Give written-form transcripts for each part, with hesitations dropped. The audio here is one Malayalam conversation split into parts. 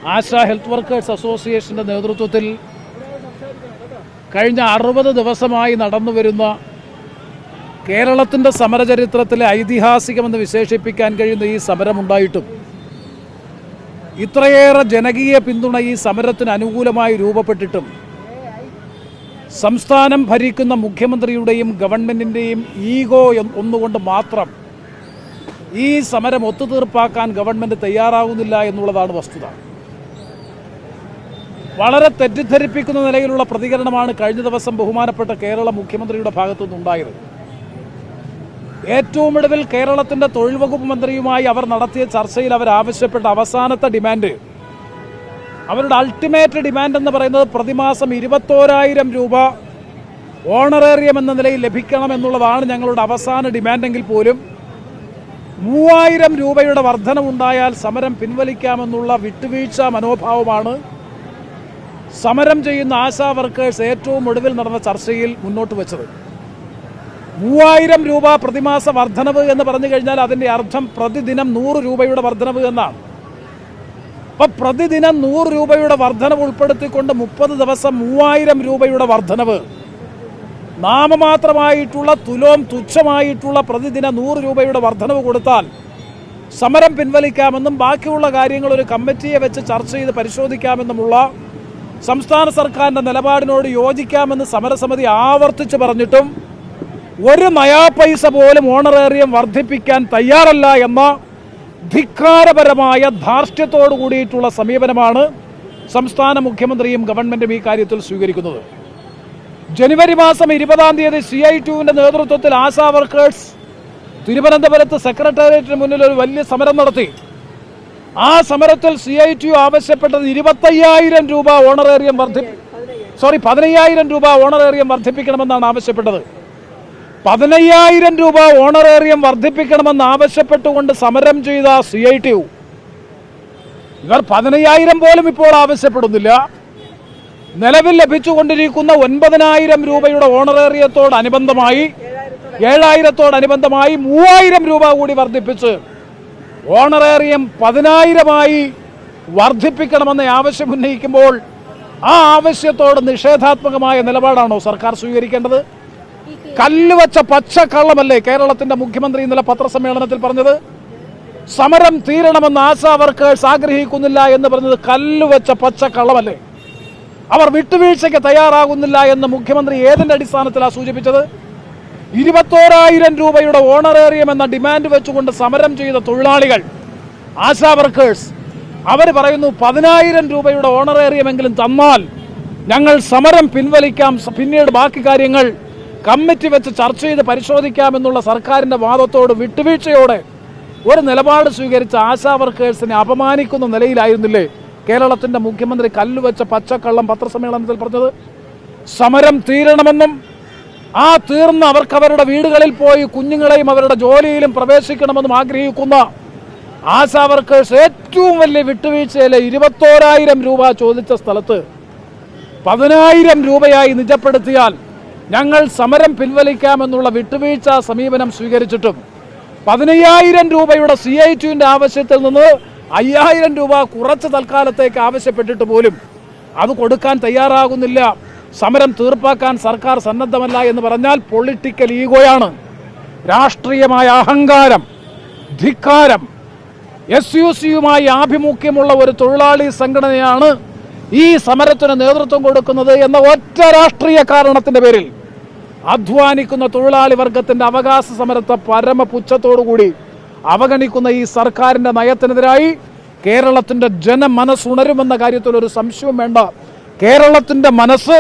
ആശാ ഹെൽത്ത് വർക്കേഴ്സ് അസോസിയേഷൻ്റെ നേതൃത്വത്തിൽ കഴിഞ്ഞ 60 ദിവസമായി നടന്നുവരുന്ന കേരളത്തിൻ്റെ സമരചരിത്രത്തിലെ ഐതിഹാസികമെന്ന് വിശേഷിപ്പിക്കാൻ കഴിയുന്ന ഈ സമരമുണ്ടായിട്ടും ഇത്രയേറെ ജനകീയ പിന്തുണ ഈ സമരത്തിന് അനുകൂലമായി രൂപപ്പെട്ടിട്ടും സംസ്ഥാനം ഭരിക്കുന്ന മുഖ്യമന്ത്രിയുടെയും ഗവൺമെൻറ്റിൻ്റെയും ഈഗോ ഒന്നുകൊണ്ട് മാത്രം ഈ സമരം ഒത്തുതീർപ്പാക്കാൻ ഗവൺമെൻറ് തയ്യാറാകുന്നില്ല എന്നുള്ളതാണ് വസ്തുത. വളരെ തെറ്റിദ്ധരിപ്പിക്കുന്ന നിലയിലുള്ള പ്രതികരണമാണ് കഴിഞ്ഞ ദിവസം ബഹുമാനപ്പെട്ട കേരള മുഖ്യമന്ത്രിയുടെ ഭാഗത്തുനിന്നുണ്ടായത്. ഏറ്റവും ഒടുവിൽ കേരളത്തിൻ്റെ തൊഴിൽ വകുപ്പ് മന്ത്രിയുമായി അവർ നടത്തിയ ചർച്ചയിൽ അവർ ആവശ്യപ്പെട്ട അവസാനത്തെ ഡിമാൻഡ്, അവരുടെ അൾട്ടിമേറ്റ് ഡിമാൻഡ് എന്ന് പറയുന്നത് പ്രതിമാസം 21,000 രൂപ ഓണറേറിയം എന്ന നിലയിൽ ലഭിക്കണമെന്നുള്ളതാണ് ഞങ്ങളുടെ അവസാന ഡിമാൻഡെങ്കിൽ പോലും 3,000 രൂപയുടെ വർധനവുണ്ടായാൽ സമരം പിൻവലിക്കാമെന്നുള്ള വിട്ടുവീഴ്ച മനോഭാവമാണ് സമരം ചെയ്യുന്ന ആശാ വർക്കേഴ്സ് ഏറ്റവും ഒടുവിൽ നടന്ന ചർച്ചയിൽ മുന്നോട്ട് വെച്ചത്. 3,000 രൂപ പ്രതിമാസ വർധനവ് എന്ന് പറഞ്ഞു കഴിഞ്ഞാൽ അതിൻ്റെ അർത്ഥം പ്രതിദിനം 100 രൂപയുടെ വർധനവ് എന്നാണ്. അപ്പം പ്രതിദിനം 100 രൂപയുടെ വർധനവ് ഉൾപ്പെടുത്തിക്കൊണ്ട് 30 ദിവസം 3,000 രൂപയുടെ വർധനവ്, നാമമാത്രമായിട്ടുള്ള തുച്ഛമായിട്ടുള്ള പ്രതിദിന 100 രൂപയുടെ വർധനവ് കൊടുത്താൽ സമരം പിൻവലിക്കാമെന്നും ബാക്കിയുള്ള കാര്യങ്ങൾ ഒരു കമ്മിറ്റിയെ വെച്ച് ചർച്ച ചെയ്ത് പരിശോധിക്കാമെന്നുമുള്ള സംസ്ഥാന സർക്കാരിൻ്റെ നിലപാടിനോട് യോജിക്കാമെന്ന് സമരസമിതി ആവർത്തിച്ച് പറഞ്ഞിട്ടും ഒരു നയാ പൈസ പോലും ഓണറേറിയം വർദ്ധിപ്പിക്കാൻ തയ്യാറല്ല എന്ന ധിക്കാരപരമായ ധാർഷ്ട്യത്തോടു കൂടിയിട്ടുള്ള സമീപനമാണ് സംസ്ഥാന മുഖ്യമന്ത്രിയും ഗവൺമെൻറ്റും ഈ കാര്യത്തിൽ സ്വീകരിക്കുന്നത്. ജനുവരി മാസം 20-ാം തീയതി CITUവിൻ്റെ നേതൃത്വത്തിൽ ആശാ വർക്കേഴ്സ് തിരുവനന്തപുരത്ത് സെക്രട്ടേറിയറ്റിന് മുന്നിൽ ഒരു വലിയ സമരം നടത്തി. ആ സമരത്തിൽ CITU ആവശ്യപ്പെട്ടത് 25,000 രൂപ ഓണറേറിയം 15,000 രൂപ ഓണറേറിയം വർദ്ധിപ്പിക്കണമെന്നാണ് ആവശ്യപ്പെട്ടത്. 15,000 രൂപ ഓണറേറിയം വർദ്ധിപ്പിക്കണമെന്ന് ആവശ്യപ്പെട്ടുകൊണ്ട് സമരം ചെയ്ത CITU ഇവർ 15,000 പോലും ഇപ്പോൾ ആവശ്യപ്പെടുന്നില്ല. നിലവിൽ ലഭിച്ചുകൊണ്ടിരിക്കുന്ന 9,000 രൂപയുടെ ഓണറേറിയത്തോടനുബന്ധമായി 7,000 3,000 രൂപ കൂടി വർദ്ധിപ്പിച്ച് ഓണറേറിയം 10,000 വർദ്ധിപ്പിക്കണമെന്ന ആവശ്യം ഉന്നയിക്കുമ്പോൾ ആ ആവശ്യത്തോട് നിഷേധാത്മകമായ നിലപാടാണോ സർക്കാർ സ്വീകരിക്കേണ്ടത്? കല്ലുവച്ച പച്ചക്കള്ളമല്ലേ കേരളത്തിന്റെ മുഖ്യമന്ത്രി ഇന്നലെ പത്രസമ്മേളനത്തിൽ പറഞ്ഞത്? സമരം തീരണമെന്ന് ആശാ വർക്കേഴ്സ് ആഗ്രഹിക്കുന്നില്ല എന്ന് പറഞ്ഞത് കല്ലുവച്ച പച്ചക്കള്ളമല്ലേ? അവർ വിട്ടുവീഴ്ചയ്ക്ക് തയ്യാറാകുന്നില്ല എന്ന് മുഖ്യമന്ത്രി ഏതിന്റെ അടിസ്ഥാനത്തിലാണ് സൂചിപ്പിച്ചത്? 21,000 രൂപയുടെ ഓണറേറിയം എന്ന ഡിമാൻഡ് വെച്ചുകൊണ്ട് സമരം ചെയ്ത തൊഴിലാളികൾ, ആശാ വർക്കേഴ്സ്, അവർ പറയുന്നു 10,000 രൂപയുടെ ഓണറേറിയമെങ്കിലും തന്നാൽ ഞങ്ങൾ സമരം പിൻവലിക്കാം, പിന്നീട് ബാക്കി കാര്യങ്ങൾ കമ്മിറ്റി വെച്ച് ചർച്ച ചെയ്ത് പരിശോധിക്കാമെന്നുള്ള സർക്കാരിൻ്റെ വാദത്തോട് വിട്ടുവീഴ്ചയോടെ ഒരു നിലപാട് സ്വീകരിച്ച ആശാ വർക്കേഴ്സിനെ അപമാനിക്കുന്ന നിലയിലായിരുന്നില്ലേ കേരളത്തിൻ്റെ മുഖ്യമന്ത്രി കല്ലുവെച്ച പച്ചക്കള്ളം പത്രസമ്മേളനത്തിൽ പറഞ്ഞത്? സമരം തീരണമെന്നും ആ തീർന്ന് അവർക്ക് അവരുടെ വീടുകളിൽ പോയി കുഞ്ഞുങ്ങളെയും അവരുടെ ജോലിയിലും പ്രവേശിക്കണമെന്നും ആഗ്രഹിക്കുന്ന ആശാ വർക്കേഴ്സ് ഏറ്റവും വലിയ വിട്ടുവീഴ്ചയിലെ 21,000 രൂപ ചോദിച്ച സ്ഥലത്ത് 10,000 രൂപയായി നിജപ്പെടുത്തിയാൽ ഞങ്ങൾ സമരം പിൻവലിക്കാമെന്നുള്ള വിട്ടുവീഴ്ച സമീപനം സ്വീകരിച്ചിട്ടും 15,000 രൂപയുടെ CITUവിൻ്റെ ആവശ്യത്തിൽ നിന്ന് 5,000 രൂപ കുറച്ച് തൽക്കാലത്തേക്ക് ആവശ്യപ്പെട്ടിട്ട് പോലും അത് കൊടുക്കാൻ തയ്യാറാകുന്നില്ല, സമരം തീർപ്പാക്കാൻ സർക്കാർ സന്നദ്ധമല്ല എന്ന് പറഞ്ഞാൽ പൊളിറ്റിക്കൽ ഈഗോയാണ്, രാഷ്ട്രീയമായ അഹങ്കാരം, ധിക്കാരം. SUCയുമായി ആഭിമുഖ്യമുള്ള ഒരു തൊഴിലാളി സംഘടനയാണ് ഈ സമരത്തിന് നേതൃത്വം കൊടുക്കുന്നത് എന്ന ഒറ്റ രാഷ്ട്രീയ കാരണത്തിൻ്റെ പേരിൽ അധ്വാനിക്കുന്ന തൊഴിലാളി വർഗത്തിൻ്റെ അവകാശ സമരത്തെ പരമപുച്ഛത്തോടുകൂടി അവഗണിക്കുന്ന ഈ സർക്കാരിൻ്റെ നയത്തിനെതിരായി കേരളത്തിൻ്റെ ജനമനസ്സുണരുമെന്ന കാര്യത്തിൽ ഒരു സംശയവും വേണ്ട. കേരളത്തിൻ്റെ മനസ്സ്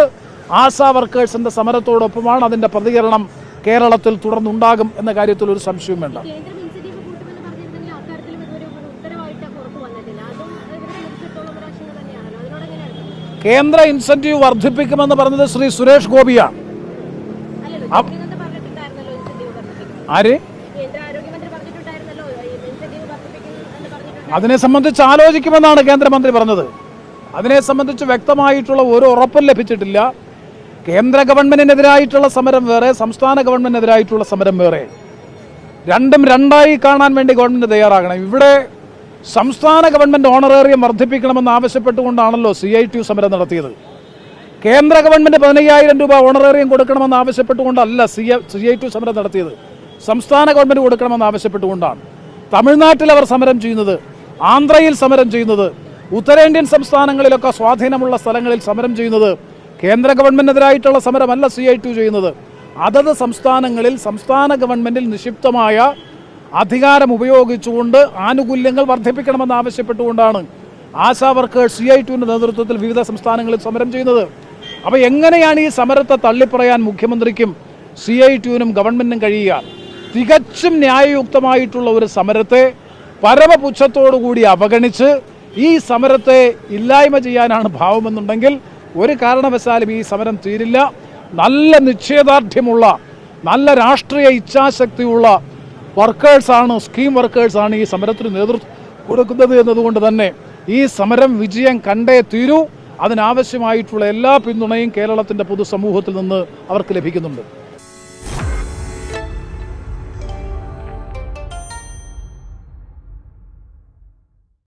ആശാ വർക്കേഴ്സിൻ്റെ സമരത്തോടൊപ്പമാണ്. അതിൻ്റെ പ്രതികരണം കേരളത്തിൽ തുടർന്നുണ്ടാകും എന്ന കാര്യത്തിൽ ഒരു സംശയവും വേണ്ട. കേന്ദ്ര ഇൻസെന്റീവ് വർദ്ധിപ്പിക്കുമെന്ന് പറഞ്ഞത് ശ്രീ സുരേഷ് ഗോപിയാണ്. ആര്? അതിനെ സംബന്ധിച്ച് ആലോചിക്കുമെന്നാണ് കേന്ദ്രമന്ത്രി പറഞ്ഞത്. അതിനെ സംബന്ധിച്ച് വ്യക്തമായിട്ടുള്ള ഒരു ഉറപ്പും ലഭിച്ചിട്ടില്ല. കേന്ദ്ര ഗവൺമെന്റിനെതിരായിട്ടുള്ള സമരം വേറെ, സംസ്ഥാന ഗവൺമെന്റിനെതിരായിട്ടുള്ള സമരം വേറെ. രണ്ടും രണ്ടായി കാണാൻ വേണ്ടി ഗവൺമെന്റ് തയ്യാറാകണം. ഇവിടെ സംസ്ഥാന ഗവൺമെൻറ് ഓണറേറിയം വർദ്ധിപ്പിക്കണമെന്ന് ആവശ്യപ്പെട്ടുകൊണ്ടാണല്ലോ CITU സമരം നടത്തിയത്. കേന്ദ്ര ഗവൺമെൻറ് 15,000 രൂപ ഓണറേറിയം കൊടുക്കണമെന്ന് ആവശ്യപ്പെട്ടുകൊണ്ടല്ല CITU സമരം നടത്തിയത്. സംസ്ഥാന ഗവൺമെൻറ് കൊടുക്കണമെന്ന് ആവശ്യപ്പെട്ടുകൊണ്ടാണ്. തമിഴ്നാട്ടിൽ അവർ സമരം ചെയ്യുന്നത്, ആന്ധ്രയിൽ സമരം ചെയ്യുന്നത്, ഉത്തരേന്ത്യൻ സംസ്ഥാനങ്ങളിലൊക്കെ സ്വാധീനമുള്ള സ്ഥലങ്ങളിൽ സമരം ചെയ്യുന്നത് കേന്ദ്ര ഗവൺമെൻറ്റിനെതിരായിട്ടുള്ള സമരമല്ല CITU ചെയ്യുന്നത്. അതത് സംസ്ഥാനങ്ങളിൽ സംസ്ഥാന ഗവൺമെൻറ്റിൽ നിക്ഷിപ്തമായ അധികാരം ഉപയോഗിച്ചുകൊണ്ട് ആനുകൂല്യങ്ങൾ വർദ്ധിപ്പിക്കണമെന്ന് ആവശ്യപ്പെട്ടുകൊണ്ടാണ് ആശാ വർക്കേഴ്സ് CITUവിൻ്റെ നേതൃത്വത്തിൽ വിവിധ സംസ്ഥാനങ്ങളിൽ സമരം ചെയ്യുന്നത്. അപ്പോൾ എങ്ങനെയാണ് ഈ സമരത്തെ തള്ളിപ്പറയാൻ മുഖ്യമന്ത്രിക്കും CITUവിനും ഗവൺമെൻറ്റിനും കഴിയുക? തികച്ചും ന്യായയുക്തമായിട്ടുള്ള ഒരു സമരത്തെ പരമപുച്ഛത്തോടുകൂടി അവഗണിച്ച് ഈ സമരത്തെ ഇല്ലായ്മ ചെയ്യാനാണ് ഭാവമെന്നുണ്ടെങ്കിൽ ഒരു കാരണവശാലും ഈ സമരം തീരില്ല. നല്ല നിശ്ചയദാർഢ്യമുള്ള, നല്ല രാഷ്ട്രീയ ഇച്ഛാശക്തിയുള്ള വർക്കേഴ്സാണ്, സ്കീം വർക്കേഴ്സാണ് ഈ സമരത്തിന് നേതൃത്വം കൊടുക്കുന്നത് എന്നതുകൊണ്ട് തന്നെ ഈ സമരം വിജയം കണ്ടേ തീരൂ. അതിനാവശ്യമായിട്ടുള്ള എല്ലാ പിന്തുണയും കേരളത്തിൻ്റെ പൊതുസമൂഹത്തിൽ നിന്ന് അവർക്ക് ലഭിക്കുന്നുണ്ട്.